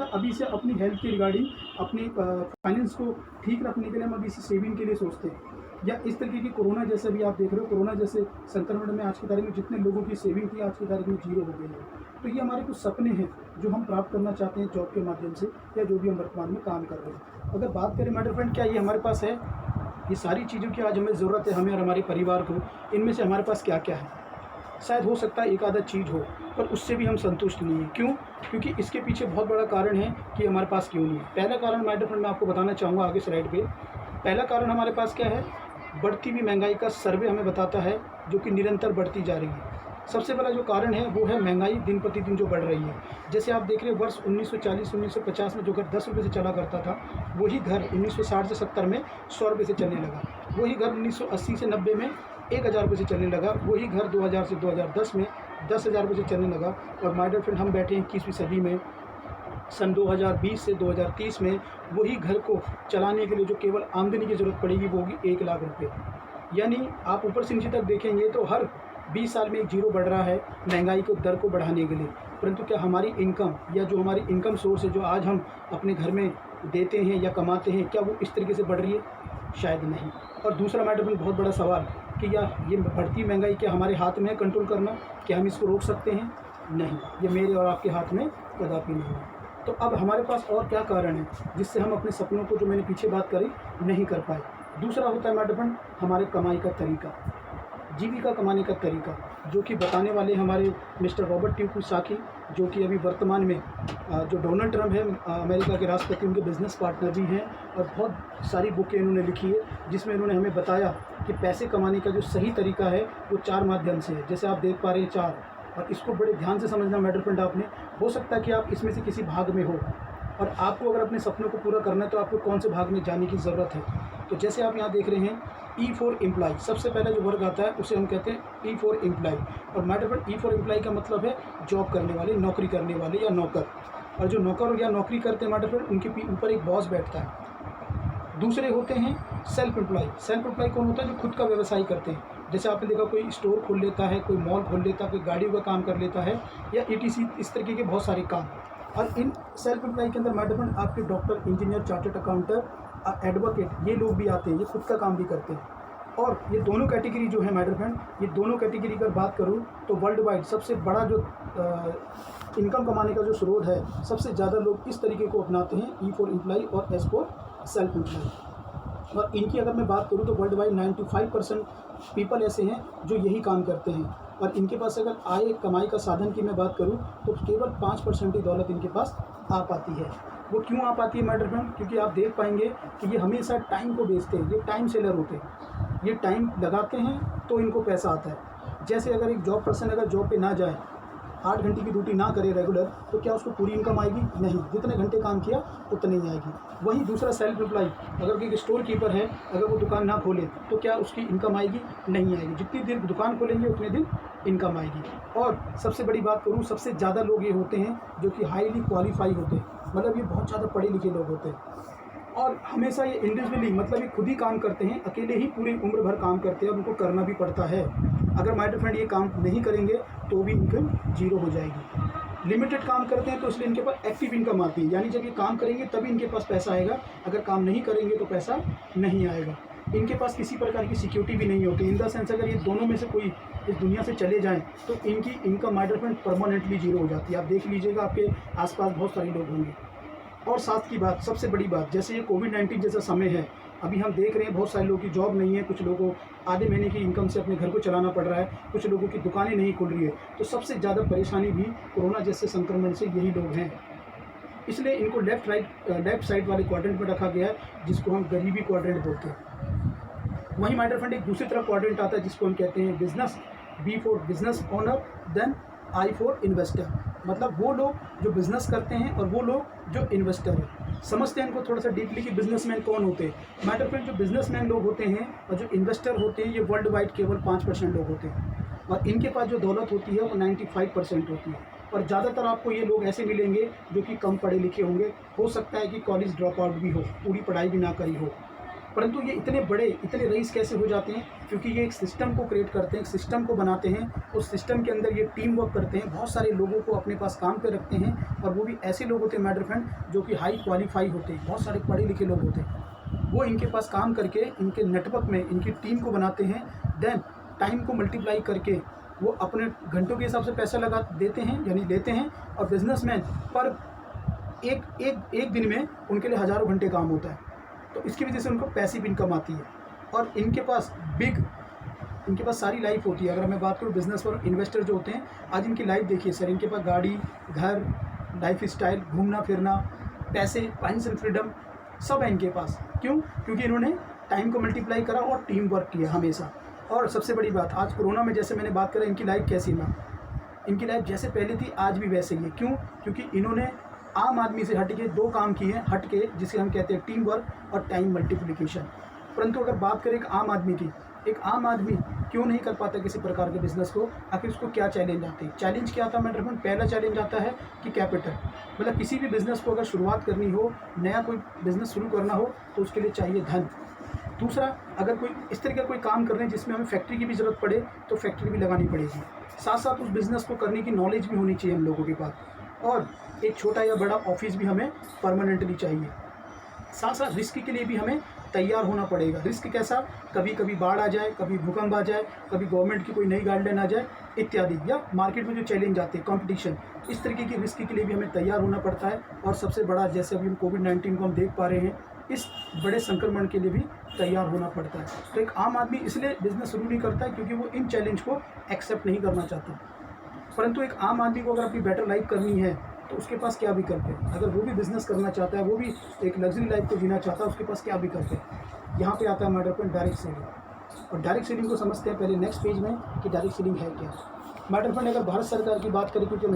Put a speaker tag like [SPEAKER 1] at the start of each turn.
[SPEAKER 1] है अभी से अपनी हेल्थ के रिगार्डिंग, अपनी फाइनेंस को ठीक रखने के लिए हम अभी से सेविंग के लिए सोचते हैं। या इस तरीके की कोरोना जैसे भी आप देख रहे हो, कोरोना जैसे संक्रमण में आज की तारीख में जितने लोगों की सेविंग थी आज की तारीख में जीरो हो गई है। तो ये हमारे कुछ सपने हैं जो हम प्राप्त करना चाहते हैं जॉब के माध्यम से, या जो भी हम वर्तमान में काम कर रहे हैं। अगर बात करें माय डियर फ्रेंड, क्या ये हमारे पास है? ये सारी चीज़ों की आज हमें ज़रूरत है, हमें और हमारे परिवार को। इनमें से हमारे पास क्या क्या है? शायद हो सकता है एक आधा चीज़ हो, पर उससे भी हम संतुष्ट नहीं हैं। क्यों? क्योंकि इसके पीछे बहुत बड़ा कारण है कि हमारे पास क्यों नहीं है। पहला कारण माय डियर फ्रेंड मैं आपको बताना चाहूँगा आगे स्लाइड पे। पहला कारण हमारे पास क्या है? बढ़ती हुई महंगाई का सर्वे हमें बताता है, जो कि निरंतर बढ़ती जा रही है। सबसे बड़ा जो कारण है वो है महंगाई दिन प्रतिदिन जो बढ़ रही है। जैसे आप देख रहे हैं वर्ष 1940-1950 में जो घर 10 रुपये से चला करता था, वही घर 1960 से 70 में 100 रुपये से चलने लगा। वही घर 1980 से 90 में 1000 रुपये से चलने लगा। वही घर 2000 से 2010 में 10,000 रुपये से चलने लगा। और माय डियर फ्रेंड हम बैठे हैं 21वीं सदी में, सन 2020 से 2030 में वही घर को चलाने के लिए जो केवल आमदनी की ज़रूरत पड़ेगी वो होगी 1 लाख रुपये। यानी आप ऊपर से नीचे तक देखेंगे तो हर 20 साल में एक जीरो बढ़ रहा है महंगाई को दर को बढ़ाने के लिए। परंतु क्या हमारी इनकम या जो हमारी इनकम सोर्स है, जो आज हम अपने घर में देते हैं या कमाते हैं, क्या वो इस तरीके से बढ़ रही है? शायद नहीं। और दूसरा मैटर में बहुत बड़ा सवाल कि या ये बढ़ती महंगाई क्या हमारे हाथ में है कंट्रोल करना? क्या हम इसको रोक सकते हैं? नहीं, ये मेरे और आपके हाथ में कदापि नहीं है। तो अब हमारे पास और क्या कारण है जिससे हम अपने सपनों को, जो मैंने पीछे बात करी, नहीं कर पाए? दूसरा होता है मैटर फ्रेंड हमारे कमाई का तरीका, जीविका कमाने का तरीका, जो कि बताने वाले हमारे मिस्टर रॉबर्ट टी कियोसाकी, जो कि अभी वर्तमान में जो डोनाल्ड ट्रंप है अमेरिका के राष्ट्रपति, उनके बिजनेस पार्टनर भी हैं। और बहुत सारी बुकें इन्होंने लिखी है जिसमें इन्होंने हमें बताया कि पैसे कमाने का जो सही तरीका है वो 4 माध्यम से है। जैसे आप देख पा रहे हैं 4, और इसको बड़े ध्यान से समझना मैटर फ्रेंड आपने। हो सकता है कि आप इसमें से किसी भाग में हो, और आपको अगर अपने सपनों को पूरा करना है तो आपको कौन से भाग में जाने की ज़रूरत है। तो जैसे आप यहाँ देख रहे हैं E फॉर एम्प्लॉय, सबसे पहले जो वर्ग आता है उसे हम कहते हैं E फॉर एम्प्लॉय। और my dear friend E for employ का मतलब है जॉब करने वाले, नौकरी करने वाले या नौकर। और जो नौकर या नौकरी करते हैं मैटर फ्रेंड, उनके ऊपर एक बॉस बैठता है। दूसरे होते हैं सेल्फ एम्प्लॉय। सेल्फ एम्प्लॉय कौन होता है? जो खुद का व्यवसाय करते हैं। जैसे आपने देखा कोई स्टोर खोल लेता है, कोई मॉल खोल लेता है, कोई गाड़ियों का काम कर लेता है, या ETC, इस तरीके के बहुत सारे काम। और इन सेल्फ एम्प्लॉय के अंदर मैटर फ्रेंड आपके doctor, engineer, chartered accountant, advocate, ये लोग भी आते हैं, ये खुद का काम भी करते हैं। और ये दोनों कैटेगरी जो है मैटर फ्रेंड, ये दोनों कैटेगरी की बात करूँ तो वर्ल्ड वाइड सबसे बड़ा जो इनकम कमाने का जो स्रोत है, सबसे ज़्यादा लोग इस तरीके को अपनाते हैं, E फॉर एम्प्लॉय और S फॉर सेल्फ एम्प्लॉय। और इनकी अगर मैं बात करूँ तो वर्ल्ड वाइड 95% पीपल ऐसे हैं जो यही काम करते हैं। और इनके पास अगर आय कमाई का साधन की मैं बात करूँ तो केवल 5% ही दौलत इनके पास आ पाती है। वो क्यों आ पाती है मैटर फ्रेंड? क्योंकि आप देख पाएंगे कि ये हमेशा टाइम को बेचते हैं, ये टाइम सेलर होते हैं। ये टाइम लगाते हैं तो इनको पैसा आता है। जैसे अगर एक जॉब पर्सन अगर जॉब पे ना जाए, 8 घंटे की ड्यूटी ना करे रेगुलर, तो क्या उसको पूरी इनकम आएगी? नहीं, जितने घंटे काम किया उतने ही आएगी। वहीं दूसरा सेल्फ एम्प्लॉय, अगर कोई स्टोर कीपर है, अगर वो दुकान ना खोले तो क्या उसकी इनकम आएगी? नहीं आएगी। जितनी देर दुकान खोलेंगे उतने दिन इनकम आएगी। और सबसे बड़ी बात करूँ, सबसे ज़्यादा लोग ये होते हैं जो कि हाईली क्वालिफाई होते हैं, मतलब ये बहुत ज़्यादा पढ़े लिखे लोग होते हैं। और हमेशा ये इंडिविजुअली, मतलब ये खुद ही काम करते हैं, अकेले ही पूरी उम्र भर काम करते हैं, और उनको करना भी पड़ता है। अगर माय डियर फ्रेंड ये काम नहीं करेंगे तो भी इनकम जीरो हो जाएगी। लिमिटेड काम करते हैं तो इसलिए इनके पास एक्टिव इनकम आती है, यानी जब ये काम करेंगे तभी इनके पास पैसा आएगा, अगर काम नहीं करेंगे तो पैसा नहीं आएगा। इनके पास किसी प्रकार की सिक्योरिटी भी नहीं होती। इन द सेंस अगर ये दोनों में से कोई इस दुनिया से चले जाएं तो इनकी income my dear friend permanently zero हो जाती है। आप देख लीजिएगा, आपके आसपास बहुत सारे लोग होंगे। और साथ की बात, सबसे बड़ी बात, जैसे ये कोविड-19 जैसा समय है, अभी हम देख रहे हैं बहुत सारे लोगों की जॉब नहीं है, कुछ लोगों को आधे महीने की इनकम से अपने घर को चलाना पड़ रहा है, कुछ लोगों की दुकानें नहीं खुल रही है। तो सबसे ज़्यादा परेशानी भी कोरोना जैसे संक्रमण से यही लोग हैं। इसलिए इनको लेफ्ट साइड वाले क्वाड्रेंट में रखा गया है, जिसको हम गरीबी क्वाड्रेंट बोलते हैं। वहीं माय डियर फ्रेंड एक दूसरी तरफ क्वाड्रेंट आता है जिसको हम कहते हैं business, B for business owner, then I for investor. मतलब वो लोग जो बिज़नेस करते हैं और वो लोग जो इन्वेस्टर हैं। समझते हैं इनको थोड़ा सा डीपली कि बिजनेसमैन कौन होते हैं। मैटर फ्रेंड, जो बिजनेसमैन लोग होते हैं और जो इन्वेस्टर होते हैं, ये वर्ल्ड वाइड केवल 5% लोग होते हैं, और इनके पास जो दौलत होती है वो 95% होती है। और ज़्यादातर आपको ये लोग ऐसे मिलेंगे जो कि कम पढ़े लिखे होंगे, हो सकता है कि कॉलेज ड्रॉप आउट भी हो, पूरी पढ़ाई भी ना करी हो। परंतु ये इतने बड़े, इतने रईस कैसे हो जाते हैं? क्योंकि ये एक सिस्टम को क्रिएट करते हैं, एक सिस्टम को बनाते हैं, उस सिस्टम के अंदर ये टीम वर्क करते हैं, बहुत सारे लोगों को अपने पास काम पे रखते हैं, और वो भी ऐसे लोग होते हैं मैटर फ्रेंड जो कि हाई क्वालिफाई होते हैं, बहुत सारे पढ़े लिखे लोग होते हैं। वो इनके पास काम करके इनके नेटवर्क में इनकी टीम को बनाते हैं, देन टाइम को मल्टीप्लाई करके वो अपने घंटों के हिसाब से पैसा लगा देते हैं, यानी लेते हैं, और बिजनेसमैन पर एक दिन में उनके लिए हज़ारों घंटे काम होता है। तो इसकी वजह से उनको पैसिव इनकम आती है, और इनके पास सारी लाइफ होती है। अगर मैं बात करूँ बिजनेस और इन्वेस्टर जो होते हैं, आज इनकी लाइफ देखिए सर, इनके पास गाड़ी, घर, लाइफ स्टाइल, घूमना फिरना, पैसे, फाइनेंशियल फ्रीडम सब है इनके पास। क्यों? क्योंकि इन्होंने टाइम को मल्टीप्लाई करा और टीम वर्क किया हमेशा। और सबसे बड़ी बात, आज कोरोना में जैसे मैंने बात करा, इनकी लाइफ कैसी ना, इनकी लाइफ जैसे पहले थी आज भी वैसे ही है। क्यों? क्योंकि इन्होंने आम आदमी से हट के 2 काम किए हैं, हट के, जिसे हम कहते हैं टीम वर्क और टाइम मल्टीप्लिकेशन। परंतु अगर बात करें एक आम आदमी की, एक आम आदमी क्यों नहीं कर पाता किसी प्रकार के बिजनेस को? आखिर उसको क्या चैलेंज आते हैं? चैलेंज क्या आता है मैटर फ्रेंड? पहला चैलेंज आता है कि कैपिटल, मतलब किसी भी बिज़नेस को अगर शुरुआत करनी हो, नया कोई बिज़नेस शुरू करना हो, तो उसके लिए चाहिए धन। दूसरा, अगर कोई इस तरह का कोई काम कर रहे हैं जिसमें हमें फैक्ट्री की भी ज़रूरत पड़े, तो फैक्ट्री भी लगानी पड़ेगी। साथ साथ उस बिज़नेस को करने की नॉलेज भी होनी चाहिए हम लोगों के पास, और एक छोटा या बड़ा ऑफिस भी हमें परमानेंटली चाहिए। साथ साथ रिस्क के लिए भी हमें तैयार होना पड़ेगा। रिस्क कैसा? कभी कभी बाढ़ आ जाए, कभी भूकंप आ जाए, कभी गवर्नमेंट की कोई नई गाइडलाइन आ जाए इत्यादि, या मार्केट में जो चैलेंज आते हैं, कंपटीशन, इस तरीके की रिस्क के लिए भी हमें तैयार होना पड़ता है। और सबसे बड़ा, जैसे अभी हम कोविड-19 को हम देख पा रहे हैं, इस बड़े संक्रमण के लिए भी तैयार होना पड़ता है। तो एक आम आदमी इसलिए बिजनेस शुरू नहीं करता है क्योंकि वो इन चैलेंज को एक्सेप्ट नहीं करना चाहता। परंतु एक आम आदमी को अगर अपनी बेटर लाइफ करनी है, तो उसके पास क्या विकल्प है? अगर वो भी बिज़नेस करना चाहता है, वो भी एक लग्जरी लाइफ को जीना चाहता है, उसके पास क्या विकल्प है? यहाँ पे आता है मैटर पॉइंट डायरेक्ट सेलिंग। और डायरेक्ट सेलिंग को समझते हैं पहले नेक्स्ट पेज में कि डायरेक्ट सेलिंग है क्या। मैटर पॉइंट अगर भारत सरकार की बात करें, क्योंकि